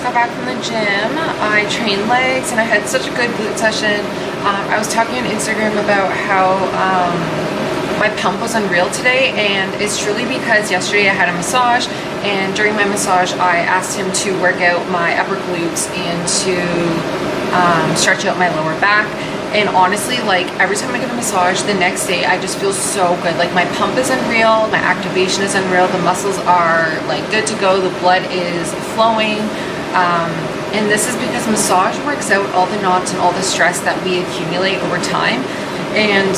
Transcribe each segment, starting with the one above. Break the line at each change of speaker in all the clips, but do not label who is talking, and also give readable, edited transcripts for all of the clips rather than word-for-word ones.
just got back from the gym. I trained legs and I had such a good glute session. I was talking on Instagram about how my pump was unreal today, and it's truly because yesterday I had a massage, and during my massage I asked him to work out my upper glutes and to stretch out my lower back. And honestly, like, every time I get a massage the next day I just feel so good. Like, my pump is unreal, my activation is unreal, the muscles are like good to go, the blood is flowing, and this is because massage works out all the knots and all the stress that we accumulate over time. And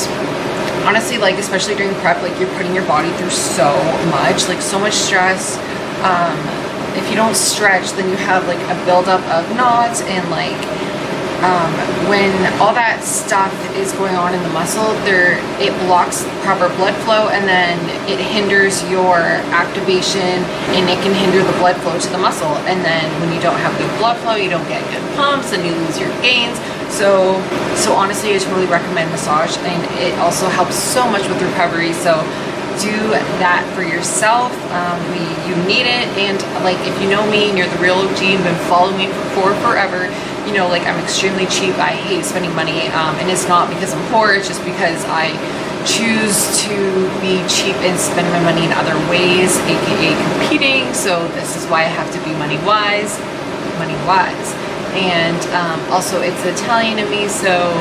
honestly, like, especially during prep, like, you're putting your body through so much, like, so much stress. If you don't stretch, then you have like a buildup of knots, and like when all that stuff is going on in the muscle, it blocks proper blood flow, and then it hinders your activation, and it can hinder the blood flow to the muscle. And then when you don't have good blood flow, you don't get good pumps, and you lose your gains. So honestly, I just really recommend massage, and it also helps so much with recovery. So do that for yourself. You need it. And like, if you know me and you're the real OG and been following me for forever, you know, like, I'm extremely cheap. I hate spending money, and it's not because I'm poor, it's just because I choose to be cheap and spend my money in other ways, aka competing. So this is why I have to be money wise. And also, it's Italian in me, so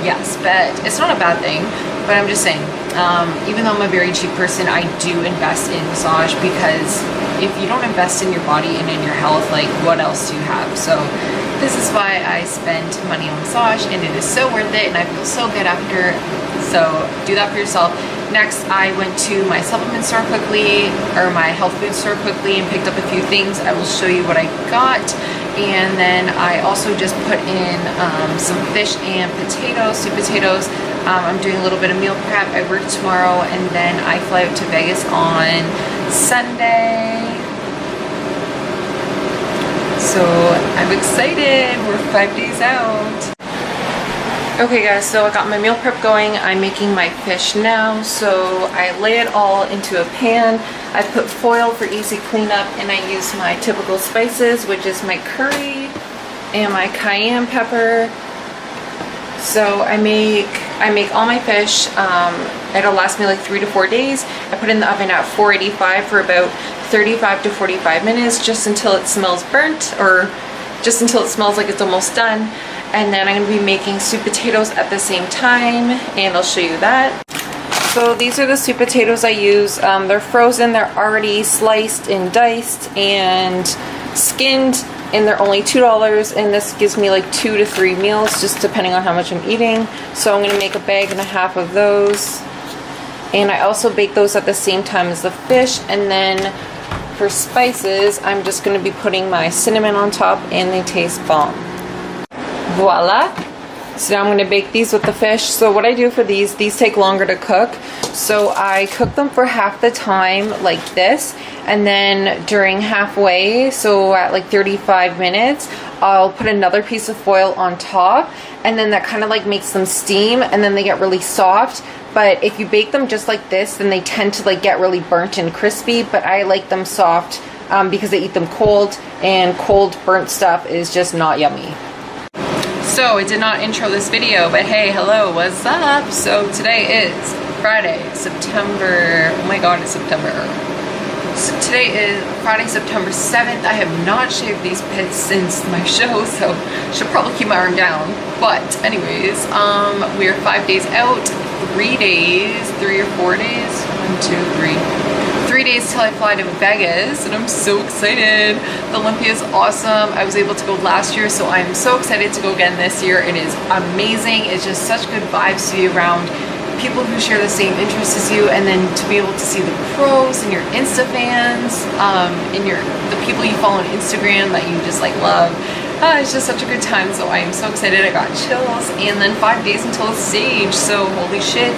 yes, but it's not a bad thing. But I'm just saying, even though I'm a very cheap person, I do invest in massage, because if you don't invest in your body and in your health, like, what else do you have? So this is why I spend money on massage, and it is so worth it, and I feel so good after. So do that for yourself. Next, I went to my supplement store quickly, or my health food store quickly, and picked up a few things. I will show you what I got. And then I also just put in some fish and potatoes, sweet potatoes. I'm doing a little bit of meal prep. I work tomorrow, and then I fly out to Vegas on Sunday. So I'm excited. We're 5 days out. Okay guys, so I got my meal prep going. I'm making my fish now. So I lay it all into a pan. I put foil for easy cleanup, and I use my typical spices, which is my curry and my cayenne pepper. So I make all my fish. It'll last me like 3 to 4 days. I put it in the oven at 485 for about 35 to 45 minutes, just until it smells burnt, or just until it smells like it's almost done. And then I'm going to be making sweet potatoes at the same time, and I'll show you that. So these are the sweet potatoes I use. They're frozen, they're already sliced and diced and skinned, and they're only $2, and this gives me like 2 to 3 meals, just depending on how much I'm eating. So I'm going to make a bag and a half of those, and I also bake those at the same time as the fish. And then for spices, I'm just going to be putting my cinnamon on top, and they taste bomb. Voila! So now I'm going to bake these with the fish. So what I do for these take longer to cook. So I cook them for half the time like this, and then during halfway, so at like 35 minutes, I'll put another piece of foil on top, and then that kind of like makes them steam, and then they get really soft. But if you bake them just like this, then they tend to like get really burnt and crispy, but I like them soft because I eat them cold, and cold burnt stuff is just not yummy. So I did not intro this video, but hey, hello, what's up? So today is Friday, September, oh my god, it's September. So today is Friday, September 7th. I have not shaved these pits since my show, so should probably keep my arm down. But anyways, we are 5 days out, 3 days, 3 or 4 days, 1, 2, 3. 3 days till I fly to Vegas, and I'm so excited. The Olympia is awesome. I was able to go last year, so I'm so excited to go again this year. It is amazing. It's just such good vibes to be around people who share the same interests as you, and then to be able to see the pros and your Insta fans, and the people you follow on Instagram that you just like love. It's just such a good time, so I am so excited. I got chills. And then 5 days until the stage, so holy shit.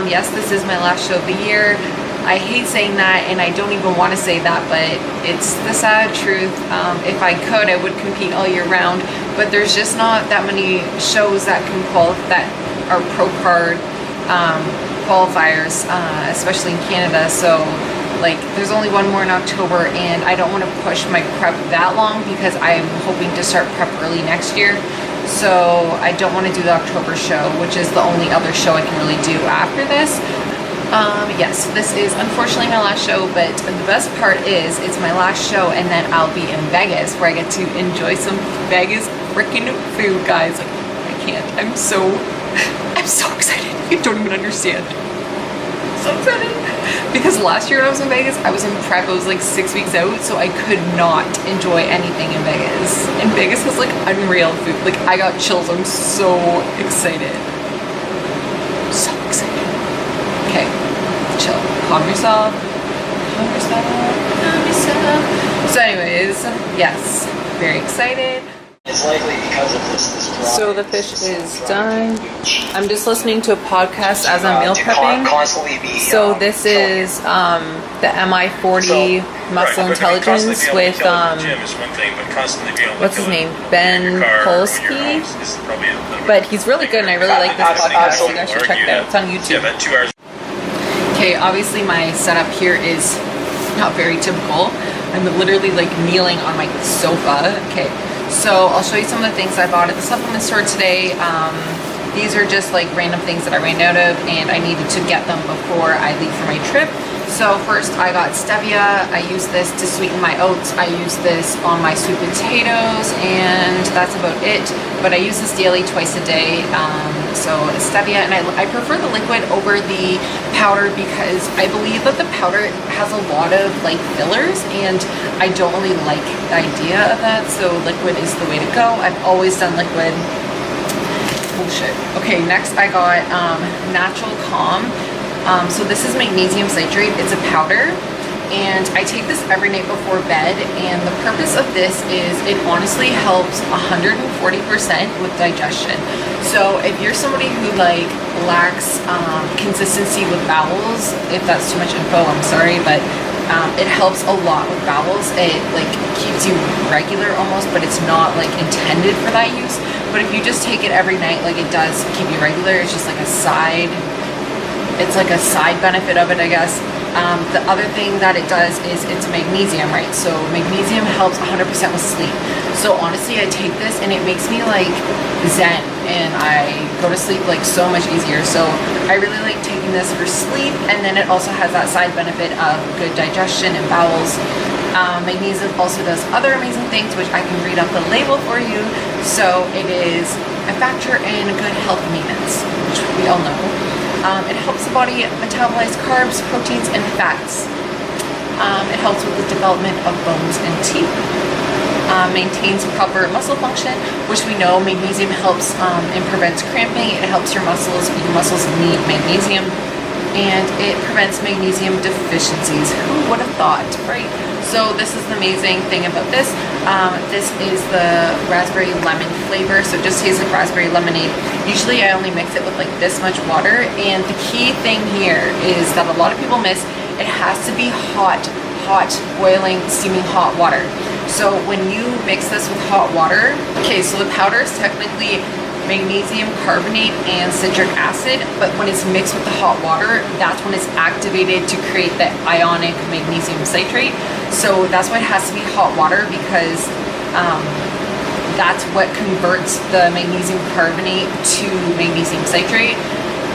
Yes, this is my last show of the year. I hate saying that, and I don't even want to say that, but it's the sad truth. If I could, I would compete all year round, but there's just not that many shows that can that are pro card qualifiers, especially in Canada. So Like, there's only one more in October, and I don't want to push my prep that long because I'm hoping to start prep early next year. So I don't want to do the October show, which is the only other show I can really do after this. Yes, this is unfortunately my last show, but the best part is it's my last show, and then I'll be in Vegas where I get to enjoy some Vegas freaking food, guys. Like, I can't. I'm so excited. You don't even understand. So excited. Because last year when I was in Vegas, I was in prep. I was like 6 weeks out, so I could not enjoy anything in Vegas. And Vegas has like unreal food. Like, I got chills. I'm so excited. So excited. Okay, chill. Calm yourself. Calm yourself. Calm yourself. So anyways, yes, very excited.
It's likely because of this
so the fish is done. I'm just listening to a podcast as I'm meal prepping. So this is the MI40 Muscle Intelligence with what's his name, Ben Polsky. But he's really good, and I really like this podcast. So you guys should check it out. It's on YouTube. Okay, obviously my setup here is not very typical. I'm literally like kneeling on my sofa. Okay. So I'll show you some of the things I bought at the supplement store today. These are just like random things that I ran out of, and I needed to get them before I leave for my trip. So first I got stevia. I use this to sweeten my oats. I use this on my sweet potatoes, and that's about it. But I use this daily, twice a day. So stevia, and I prefer the liquid over the powder because I believe that the powder has a lot of like fillers, and I don't really like the idea of that. So liquid is the way to go. I've always done liquid. Oh shit. Okay, next I got Natural Calm. So this is magnesium citrate. It's a powder, and I take this every night before bed, and the purpose of this is it honestly helps 140% with digestion. So if you're somebody who like lacks consistency with bowels, if that's too much info, I'm sorry, but it helps a lot with bowels. It like keeps you regular almost, but it's not like intended for that use. But if you just take it every night, like it does keep you regular. It's just like a side, it's like a side benefit of it, I guess. The other thing that it does is it's magnesium, right? So magnesium helps 100% with sleep. So honestly, I take this and it makes me like zen, and I go to sleep like so much easier. So I really like taking this for sleep, and then it also has that side benefit of good digestion and bowels. Magnesium also does other amazing things, which I can read up the label for you. So it is a factor in good health maintenance, which we all know. It helps the body metabolize carbs, proteins, and fats. It helps with the development of bones and teeth. Maintains proper muscle function, which we know magnesium helps and prevents cramping. It helps your muscles. Your muscles need magnesium. And it prevents magnesium deficiencies. Who would have thought, right? So this is the amazing thing about this. This is the raspberry lemon flavor, so it just tastes like raspberry lemonade. Usually I only mix it with like this much water, and the key thing here is that a lot of people miss, it has to be hot, boiling, steaming hot water. So when you mix this with hot water, okay, so the powder is technically magnesium carbonate and citric acid, but when it's mixed with the hot water, that's when it's activated to create the ionic magnesium citrate. So that's why it has to be hot water, because that's what converts the magnesium carbonate to magnesium citrate.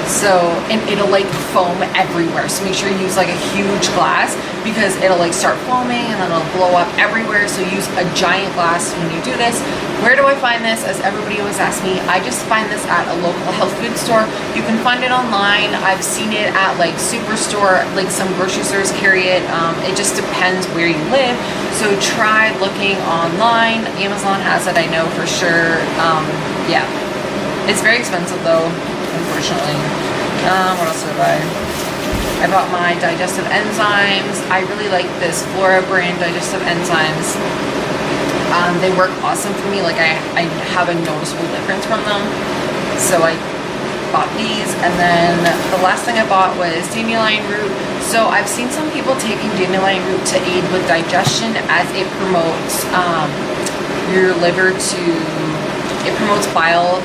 So, and it'll like foam everywhere. So make sure you use like a huge glass, because it'll like start foaming and then it'll blow up everywhere. So use a giant glass when you do this. Where do I find this? As everybody always asks me, I just find this at a local health food store. You can find it online. I've seen it at like Superstore, like some grocery stores carry it. It just depends where you live. So try looking online. Amazon has it, I know for sure. Yeah, it's very expensive though, unfortunately. What else did I buy? I bought my digestive enzymes. I really like this Flora brand digestive enzymes. They work awesome for me. Like I have a noticeable difference from them. So I bought these, and then the last thing I bought was dandelion root. So I've seen some people taking dandelion root to aid with digestion, as it promotes your liver to, it promotes bile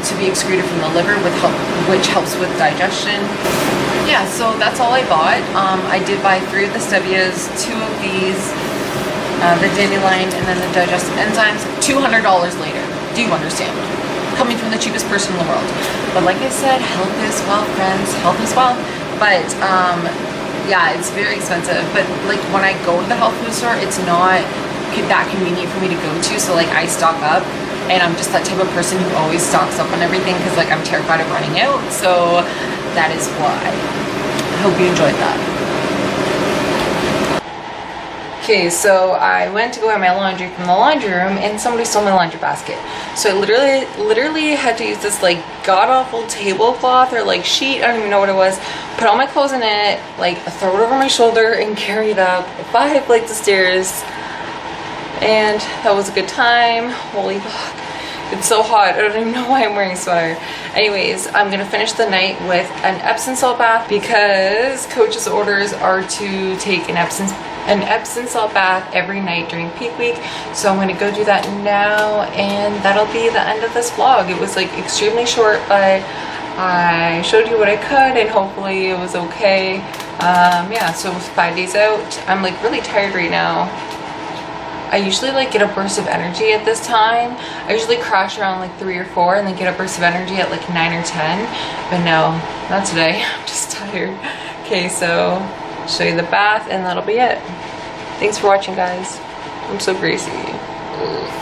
to be excreted from the liver, which helps with digestion. yeah, so that's all I bought. I did buy 3 of the stevias, 2 of these, the dandelion, and then the digestive enzymes. $200 later. Do you understand? Coming from the cheapest person in the world. But like I said, health is wealth, friends. Health is wealth. But yeah, it's very expensive. But like when I go to the health food store, it's not that convenient for me to go to. So like I stock up, and I'm just that type of person who always stocks up on everything because like I'm terrified of running out. So that is why. I hope you enjoyed that. Okay, so I went to go get my laundry from the laundry room and somebody stole my laundry basket. So I literally had to use this like god-awful tablecloth or like sheet, I don't even know what it was, put all my clothes in it, like throw it over my shoulder and carry it up 5 flights of stairs. And that was a good time. Holy fuck. It's so hot. I don't even know why I'm wearing a sweater. Anyways, I'm gonna finish the night with an Epsom salt bath because Coach's orders are to take an Epsom salt bath every night during peak week. So I'm gonna go do that now, and that'll be the end of this vlog. It was like extremely short, but I showed you what I could and hopefully it was okay. Yeah, so 5 days out. I'm like really tired right now. I usually like get a burst of energy at this time. I usually crash around like 3 or 4 and then get a burst of energy at like 9 or 10. But no, not today. I'm just tired. Okay, so show you the bath and that'll be it. Thanks for watching, guys. I'm so greasy. Ugh.